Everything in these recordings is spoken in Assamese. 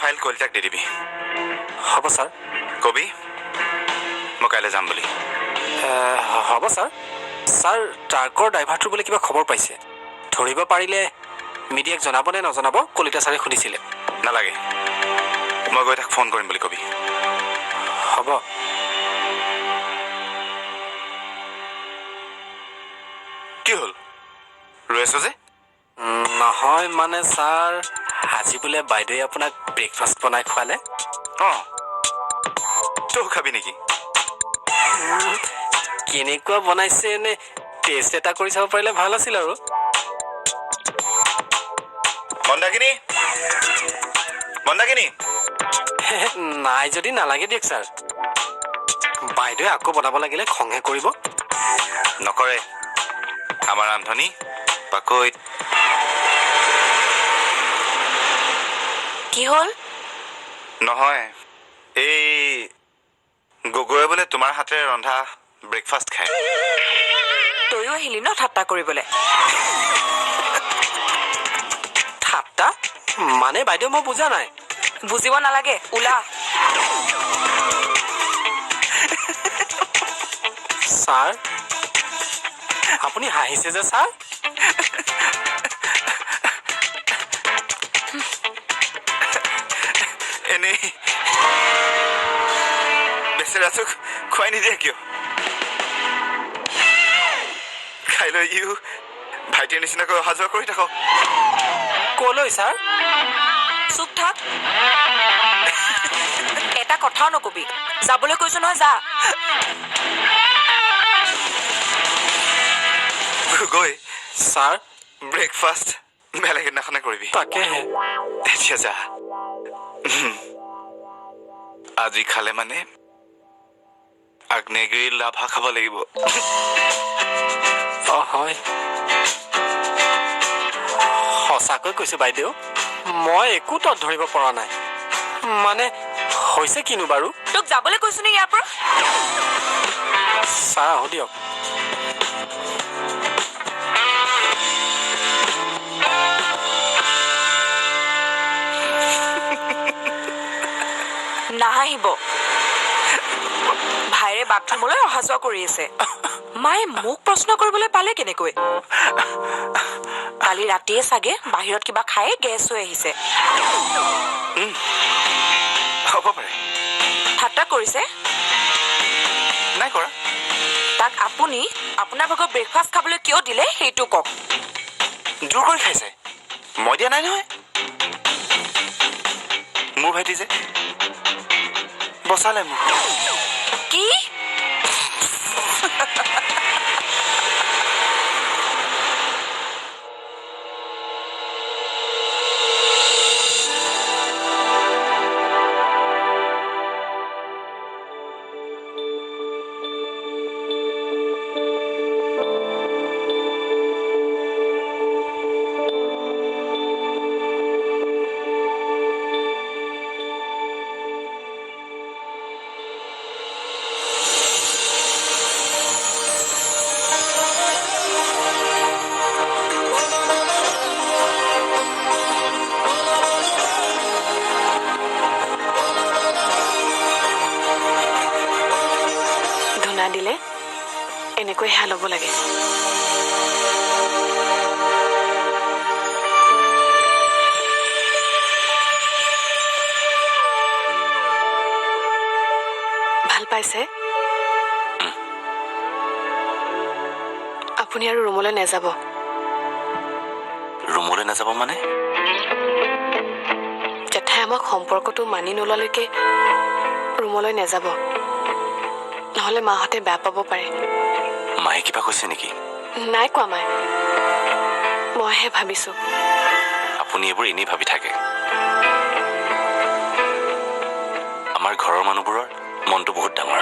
ফাইল কলিতাক দি দিবি হ'ব ছাৰ কবি মই কাইলৈ যাম বুলি হ'ব ছাৰ ছাৰ ট্ৰাকৰ ড্ৰাইভাৰটোৰ বোলে কিবা খবৰ পাইছে ধৰিব পাৰিলে মিডিয়াক জনাব নে নজনাব কলিতা ছাৰে সুধিছিলে নালাগে মই গৈ তাক ফোন কৰিম বুলি কবি হ'ব কি হ'ল ৰৈ আছ যে নহয় মানে ছাৰ আজি বোলে বাইদেৱে আপোনাক ব্ৰেকফাষ্ট বনাই খোৱালে অঁ তই খাবি নেকি কেনেকুৱা বনাইছে এনে টেষ্ট এটা কৰি চাব পাৰিলে ভাল আছিল আৰু মন্দাকিনী নাই যদি নালাগে দিয়ক ছাৰ বাইদেৱে আকৌ বনাব লাগিলে খংহে কৰিব নকৰে আমাৰ ৰান্ধনী পাকৈত কি হ'ল নহয় এই গগৈয়ে বোলে তোমাৰ হাতেৰে ৰন্ধা ব্ৰেকফাষ্ট খায় তইও আহিলি ন ঠাট্টা কৰিবলৈ ঠাট্টা মানে বাইদেউ মই বুজা নাই বুজিব নালাগে ওলা ছাৰ আপুনি হাঁহিছে যে ছাৰ এনেই বেচেৰাটোক খুৱাই নিদিয়ে কিয় কাইলৈ ইও ভাইটিৰ নিচিনাকৈ অহা যোৱা কৰি থাকক ক'লৈ ছাৰ চুপ থাক এটা কথাও নকবি যাবলৈ কৈছো নহয় যা গৈ ছাৰ ব্ৰেকফাষ্ট বেলেগ এদিনাখনে কৰিবি তাকেহে এতিয়া যা আজি খালে মানে আগ্নেয়গিৰিৰ লাভা খাব লাগিব অঁ হয় সঁচাকৈ কৈছোঁ বাইদেউ মই একো তত ধৰিব পৰা নাই মানে হৈছে কিনো বাৰু তোক যাবলৈ কৈছো নে ইয়াৰ পৰা ছাৰ আহোঁ দিয়ক নাহাঁহিব ভাইৰে বাথৰুমলৈ অহা যোৱা কৰি আছে মায়ে মোক প্ৰশ্ন কৰিবলৈ পালে কেনেকৈ কালি ৰাতিয়ে চাগে বাহিৰত কিবা খাই গেছ হৈ আহিছে হ'ব পাৰে ঠাট্টা কৰিছে নাই কৰা তাক আপুনি আপোনাৰ ভাগৰ ব্ৰেকফাষ্ট খাবলৈ কিয় দিলে সেইটো কওক জোৰ কৰি খাইছে মই দিয়া নাই নহয় মোৰ ভাইটি যে বচালে মোক কি দিলে এনেকৈ হেয়া ল'ব লাগে ভাল পাইছে আপুনি আৰু ৰুমলৈ নাযাব ৰুমলৈ নাযাব মানে জেঠাই আমাক সম্পৰ্কটো মানি নোলোৱালৈকে ৰুমলৈ নাযাব নহলে মাহঁতে বেয়া পাব পাৰে মায়ে কিবা কৈছে নেকি নাই কোৱা মায়ে মইহে ভাবিছো আপুনি এইবোৰ এনেই ভাবি থাকে আমাৰ ঘৰৰ মানুহবোৰৰ মনটো বহুত ডাঙৰ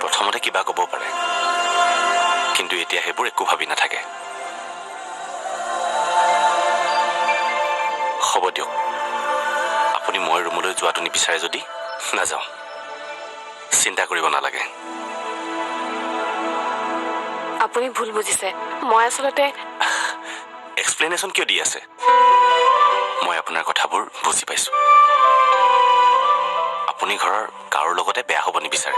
প্ৰথমতে কিবা ক'ব পাৰে কিন্তু এতিয়া সেইবোৰ একো ভাবি নাথাকে হ'ব দিয়ক আপুনি মই ৰুমলৈ যোৱাটো নিবিচাৰে যদি নাযাওঁ চিন্তা কৰিব নালাগে আপুনি ভুল বুজিছে মই আচলতে এক্সপ্লেনেশ্যন কিয় দি আছে মই আপোনাৰ কথাবোৰ বুজি পাইছোঁ। আপুনি ঘৰৰ কাৰো লগতে বেয়া হ'ব নিবিচাৰে।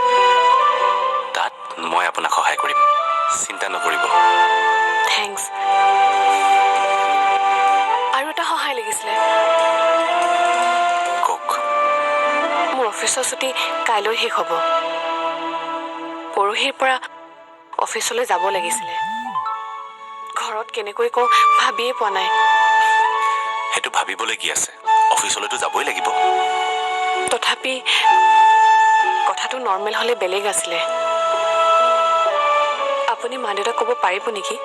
তাত মই আপোনাক সহায় কৰিম, চিন্তা নকৰিব। থেংকছ। আৰু এটা সহায় লাগিছিলে। কওক। মোৰ অফিচৰ ছুটী কাইলৈ শেষ হ'ব। পৰহিৰ পৰা অফিচলৈ যাব লাগিছিলে। ঘৰত কেনেকৈ কওঁ ভাবিয়ে পোৱা নাই। সেইটো ভাবিবলৈ কি আছে, অফিচলৈতো যাবই লাগিব। তথাপি কথাটো নৰ্মেল হ'লে বেলেগ আছিলে। আপুনি মা দেউতাক ক'ব পাৰিব নেকি?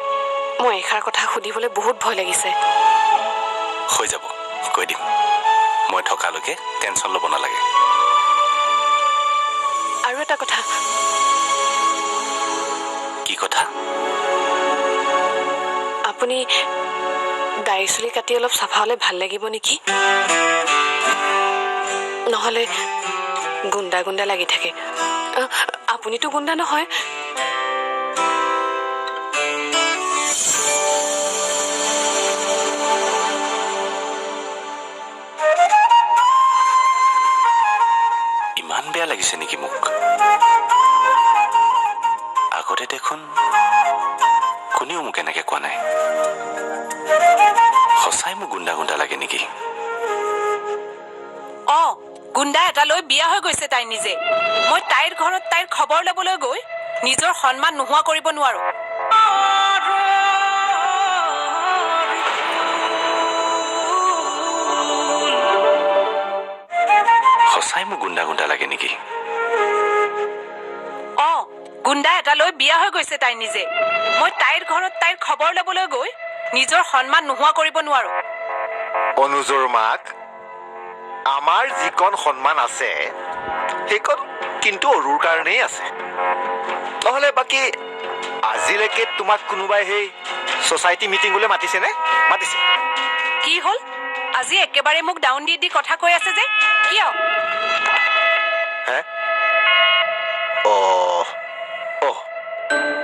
মই এষাৰ কথা সুধিবলৈ বহুত ভয় লাগিছে। হৈ যাব, কৈ দিম। মই থকালৈকে টেনশ্যন ল'ব নালাগে। আৰু এটা কথা। কি কথা? আপুনি দাড়ি চুলি কাটি অলপ চাফা হ'লে ভাল লাগিব নেকি? নহ'লে গুণ্ডা গুণ্ডা লাগি থাকে। আপুনিতো গুণ্ডা নহয়। ইমান বেয়া লাগিছে নেকি মোক? আগতে দেখোন কোনেও মোক এনেকে কোৱা নাই। সঁচাই মোক গুণ্ডা গুণ্ডা লাগে নেকি? গুণ্ডা এটালৈ বিয়া হৈ গৈছে তাই নিজে। মই তাইৰ ঘৰত তাইৰ খবৰ ল'বলৈ গৈ নিজৰ সন্মান নোহোৱা কৰিব নোৱাৰো। সঁচাই মোক গুণ্ডা গুণ্ডা লাগে নেকি? গুণ্ডা এটালৈ বিয়া হৈ গৈছে তাই নিজে। মই তাইৰ ঘৰত তাইৰ খবৰ ল'বলৈ গৈ নিজৰ সন্মান নোহোৱা কৰিব নোৱাৰো। অনুজৰ মাক, আমাৰ যিকণ সন্মান আছে সেইকণ কিন্তু অৰুৰ কাৰণেই আছে। নহ'লে বাকী আজিলৈকে তোমাক কোনোবাই সেই ছ'চাইটি মিটিঙলৈ মাতিছেনে? মাতিছে? কি হ'ল? আজি একেবাৰে মোক ডাউন দি দি কথা কৈ আছে যে কিয়? হে?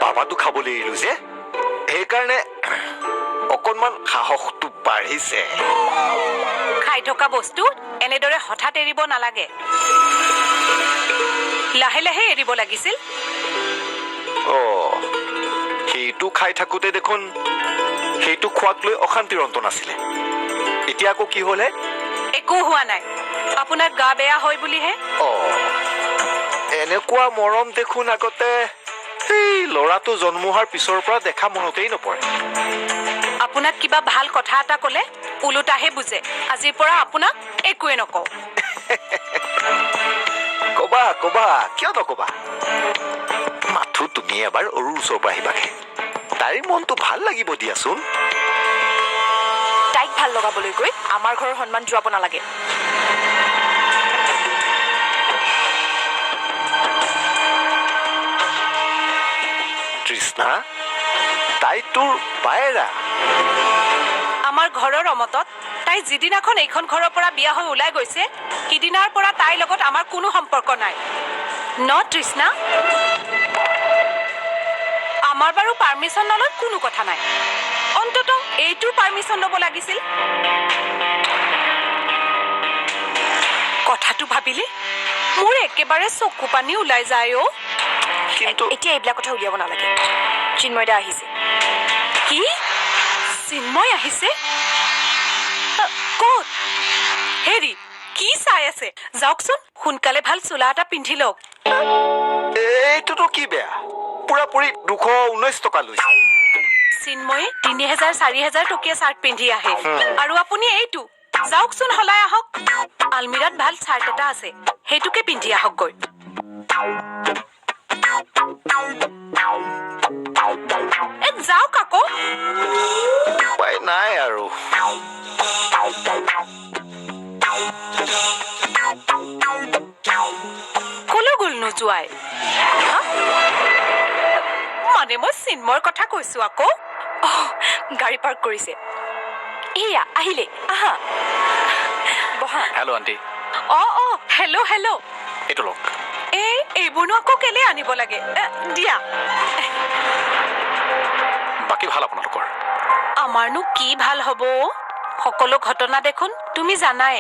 বাবাটো খাবলৈ এৰিলো যে, সেইকাৰণে অকণমান সাহসটো বাঢ়িছে। খাই থকা বস্তু এনেদৰে হঠাৎ এৰিব নালাগে। লাহে লাহে এৰিব লাগিছিল। সেইটো খাই থাকোঁতে দেখোন সেইটো খোৱাক লৈ অশান্তিৰ অন্ত নাছিলে। এতিয়া আকৌ কি হ'লে? একো হোৱা নাই, আপোনাৰ গা বেয়া হয় বুলিহে। এনেকুৱা মৰম দেখোন আগতে সেই ল'ৰাটো জন্ম হোৱাৰ পিছৰ পৰা দেখা মনতেই নপৰে। আপোনাক কিবা ভাল কথা এটা ক'লে ওলোটাহে বুজে। আজিৰ পৰা আপোনাক একোৱে নকওঁ। কবা কবা, কিয় নকবা? মাথো তুমি এবাৰ অৰুৰ ওচৰৰ পৰা আহিবাগে। তাইৰ মনটো ভাল লাগিব দিয়াচোন। তাইক ভাল লগাবলৈ গৈ আমাৰ ঘৰৰ সন্মান যোৱাব নালাগে। তৃষ্ণা, তাই তোৰ বায়েৰা। আমাৰ ঘৰৰ অমতত তাই যিদিনাখন এইখন ঘৰৰ পৰা বিয়া হৈ ওলাই গৈছে, সিদিনাৰ পৰা তাইৰ লগত আমাৰ কোনো সম্পৰ্ক নাই। ন তৃষ্ণা? আমাৰ বাৰু পাৰ্মিশ্যন নলয় কোনো কথা নাই। অন্তত এইটোৰ পাৰ্মিশ্যন ল'ব লাগিছিল। কথাটো ভাবিলে মোৰ একেবাৰে চকু পানী ওলাই যায়। কিন্তু এতিয়া এইবিলাক কথা উলিয়াব নালাগে। চিন্ময় দা আহিছে। কি? চিন্ময় আহিছে? ক'ত? হেৰি, কি চাই আছে? যাওকচোন, সোনকালে ভাল চোলা এটা পিন্ধি লওক। এইটোতো কি বেয়া? পুৰাপুৰি 219 টকা লৈছে। চিন্ময়ে 3000-4000 টকীয়া চাৰ্ট পিন্ধি আহে, আৰু আপুনি এইটো। যাওকচোন, সলাই আহক। আলমিৰাত ভাল চাৰ্ট এটা আছে, সেইটোকে পিন্ধি আহকগৈ। যাওক আকৌ। উপায় নাই আৰু। কলৈ গ'ল নোযোৱাই? মানে মই চিন্ময়ৰ কথা কৈছো আকৌ। গাড়ী পাৰ্ক কৰিছে। এয়া আহিলে, আহা বহা। Hello' aunty. Hello' hello'. এইটো লওক। এইবোৰনো আকৌ কেলে আনিব লাগে? দিয়া। বাকী ভাল আপোনালোকৰ? আমাৰনো কি ভাল হ'ব? সকলো ঘটনা দেখোন তুমি জানাই।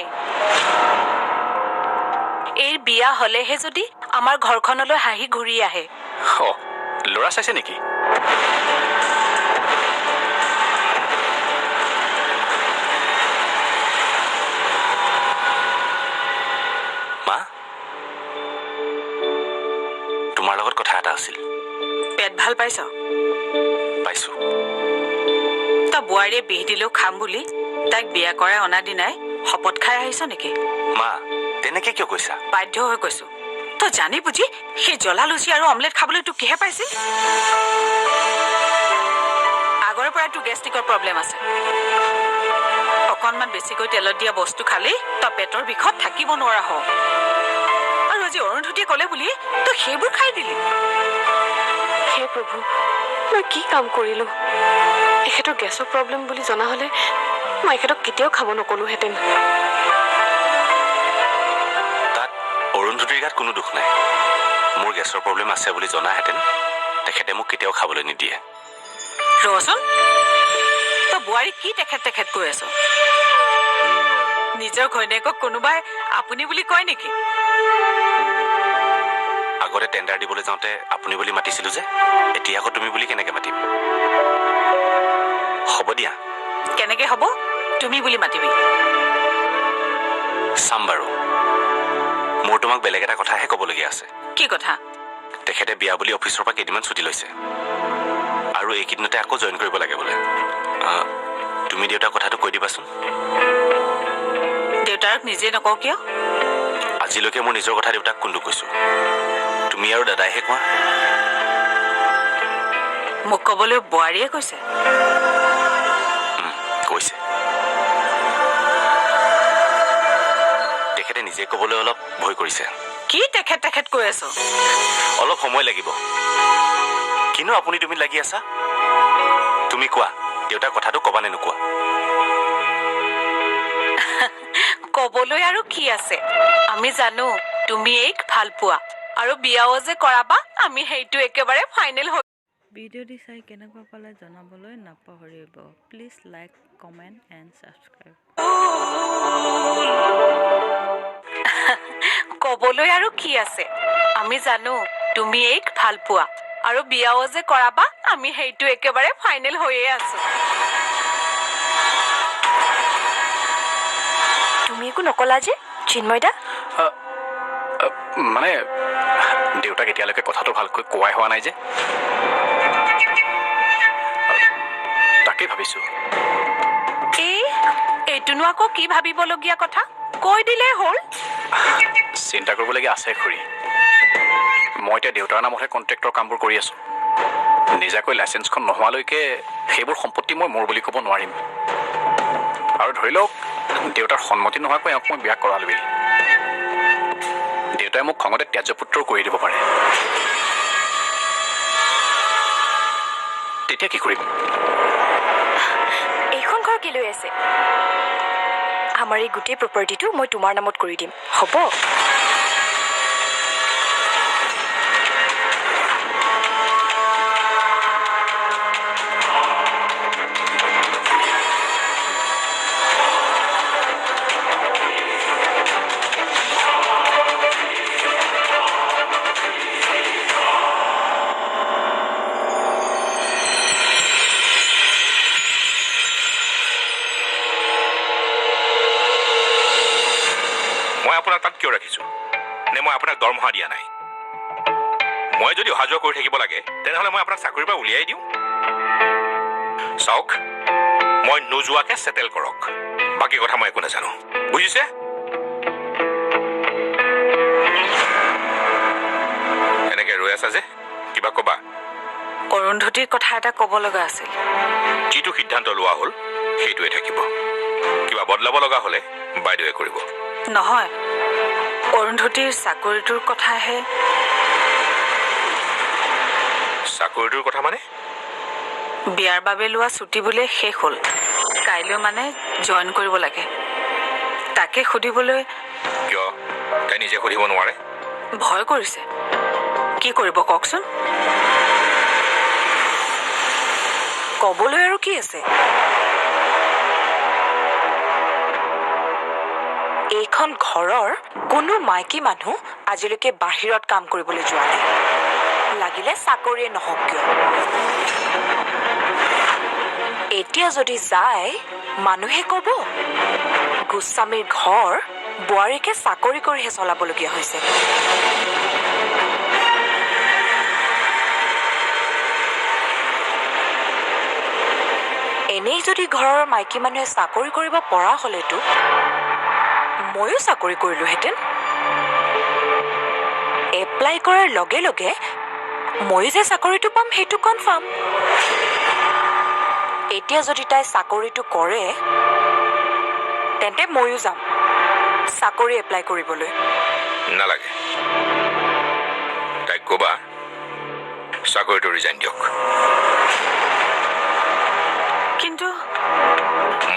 এই বিয়া হলেহে যদি আমাৰ ঘৰখনলৈ হাঁহি ঘূৰি আহে। ল'ৰা চাইছে নেকি? মা, তোমাৰ লগত কথা এটা আছিল। পেট ভাল পাইছ? পাইছো। তই বোৱাৰীয়ে বিহ দিলেও খাম বুলি তাইক বিয়া কৰাই অনা দিনাই শপত খাই আহিছ নেকি? মা, তেনেকে কিয় কৈছা? বাধ্য হৈ কৈছো। তই জানি বুজি সেই জ্বলা লুচি আৰু অমলেট খাবলৈ তোক কিহে পাইছিল? আগৰে পৰাই তোৰ গেষ্ট্ৰিকৰ প্ৰব্লেম আছে। অকণমান বেছিকৈ তেলত দিয়া বস্তু খালেই তই পেটৰ বিষত থাকিব নোৱাৰা হ। আৰু আজি অৰুন্ধতীয়ে ক'লে বুলি তই সেইবোৰ খাই দিলি। হে প্ৰভু, মই কি কাম কৰিলো? এখেতৰ গেছৰ প্ৰব্লেম বুলি জনা হলে মই এখেতক কেতিয়াও খাব নকলোহেঁতেন। তাত অৰুন্ধতীৰ গাত কোনো দুখ নাই। মোৰ গেছৰ প্ৰব্লেম আছে বুলি জনাহেঁতেন তেখেতে মোক কেতিয়াও খাবলৈ নিদিয়ে। ৰচোন, তই বোৱাৰী কি তেখেত কৈ আছ? নিজৰ ঘৈণীয়েকক কোনোবাই আপুনি বুলি কয় নেকি? আগতে টেণ্ডাৰ দিবলৈ যাওঁতে আপুনি বুলি মাতিছিলো যে, এতিয়া আকৌ তুমি বুলি কেনেকে মাতিম? হ'ব দিয়া। কেনেকে হ'ব? তুমি বুলি মাতিবি। চাম বাৰু। মোৰ তোমাক বেলেগ এটা কথাহে ক'বলগীয়া আছে। কি কথা? তেখেতে বিয়া বুলি অফিচৰ পৰা কেইদিনমান ছুটি লৈছে আৰু এইকেইদিনতে আকৌ জইন কৰিব লাগে বোলে। তুমি দেউতাক কথাটো কৈ দিবাচোন। দেউতাক নিজে নকওঁ কিয়? আজিলৈকে মোৰ নিজৰ কথা দেউতাক কোনটো কৈছো? তুমি আৰু দাদাইহে কোৱা। মোক ক'বলৈ বোৱাৰীয়ে কৈছে? কৈছে। তেখেতে নিজে ক'বলৈ অলপ ভয় কৰিছে। কি তেখেত কৈ আছ? অলপ সময় লাগিব। কিনো আপুনি তুমি লাগি আছা? তুমি কোৱা, দেউতাক কথাটো ক'বা নে নোকোৱা? ক'বলৈ আৰু কি আছে? আমি জানো তুমি এইক ভাল পোৱা আৰু বিয়াও যে কৰাবা আমি সেইটো একেবাৰে ফাইনেল হৈ। ভিডিঅ'টি চাই কেনেকুৱা পালে জনাবলৈ নাপাহৰিব। Please like, comment and subscribe. ক'বলৈ আৰু কি আছে? আমি জানো তুমি এইক ভাল পোৱা আৰু বিয়াও যে কৰাবা আমি সেইটো একেবাৰে ফাইনেল হৈয়ে আছো। তুমি একো নকলা যে চিন্ময়দা? মানে দেউতাক এতিয়ালৈকে কথাটো ভালকৈ কোৱাই হোৱা নাই যে, তাকেই ভাবিছোঁ। এইটোনো আকৌ কি ভাবিবলগীয়া কথা? কৈ দিলেই হ'ল। চিন্তা কৰিবলগীয়া আছে খুৰী। মই এতিয়া দেউতাৰ নামতহে কণ্ট্ৰেক্টৰ কামবোৰ কৰি আছোঁ। নিজাকৈ লাইচেঞ্চখন নোহোৱালৈকে সেইবোৰ সম্পত্তি মই মোৰ বুলি ক'ব নোৱাৰিম। আৰু ধৰি লওক দেউতাৰ সন্মতি নোহোৱাকৈ এওঁক মই বিয়া কৰালোৱেই। দেউতাই মোক খঙতে ত্যাজ্যপুত্ৰও কৰি দিব পাৰে। তেতিয়া কি কৰিম? এইখন ঘৰ কি লৈ আছে? আমাৰ এই গোটেই প্ৰপাৰ্টিটো মই তোমাৰ নামত কৰি দিম, হ'ব? মই আপোনাক তাত কিয় ৰাখিছোঁ? নে মই আপোনাক দৰমহা দিয়া নাই? মই যদি অহা যোৱা কৰি থাকিব লাগে তেনেহ'লে মই আপোনাক চাকৰিৰ পৰা উলিয়াই দিওঁ। চাওক, মই নোযোৱাকৈ ছেটেল কৰক। বাকী কথা মই একো নাজানো, বুজিছে? এনেকৈ ৰৈ আছা যে, কিবা ক'বা? অৰুন্ধতীৰ কথা এটা ক'ব লগা আছিল। যিটো সিদ্ধান্ত লোৱা হ'ল সেইটোৱে থাকিব। কিবা বদলাব লগা হ'লে বাইদেৱে কৰিব। নহয়, অৰুন্ধতীৰ চাকৰিটোৰ কথাহে। চাকৰিটোৰ কথা মানে? বিয়াৰ বাবে লোৱা ছুটি বোলে শেষ হ'ল। কাইলৈ মানে জইন কৰিব লাগে। তাকে সুধিবলৈ। কিয়? তাই নিজে সুধিব নোৱাৰে? ভয় কৰিছে। কি কৰিব কওকচোন? ক'বলৈ আৰু কি আছে? এইখন ঘৰৰ কোনো মাইকী মানুহ আজিলৈকে বাহিৰত কাম কৰিবলৈ যোৱা নাই, লাগিলে চাকৰিয়ে নহওক কিয়। এতিয়া যদি যায় মানুহে ক'ব গোস্বামীৰ ঘৰ বোৱাৰীকে চাকৰি কৰিহে চলাবলগীয়া হৈছে। এনেই যদি ঘৰৰ মাইকী মানুহে চাকৰি কৰিব পৰা হ'লেতো ময়ো চাকৰি কৰিলোহেঁতেন। এপ্লাই কৰাৰ লগে লগে ময়ো যে চাকৰিটো পাম সেইটো কনফাৰ্ম। এতিয়া যদি তাই চাকৰিটো কৰে তেন্তে ময়ো যাম চাকৰি এপ্লাই কৰিবলৈ। নালাগে, তাইক ক'বা চাকৰিটো ৰিজাইন দিয়ক। কিন্তু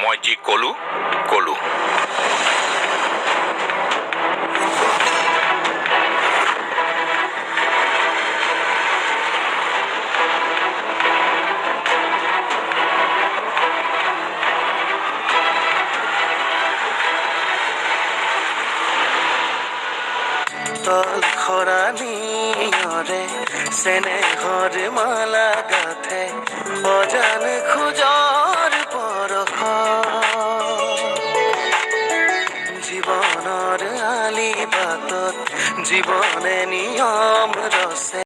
মই যি ক'লো তলখৰাণীৰে চেনেহৰ মালা গাথে অজান খোজৰ পৰশ জীৱনৰ আলি বাটত জীৱনে নিয়ম ৰচে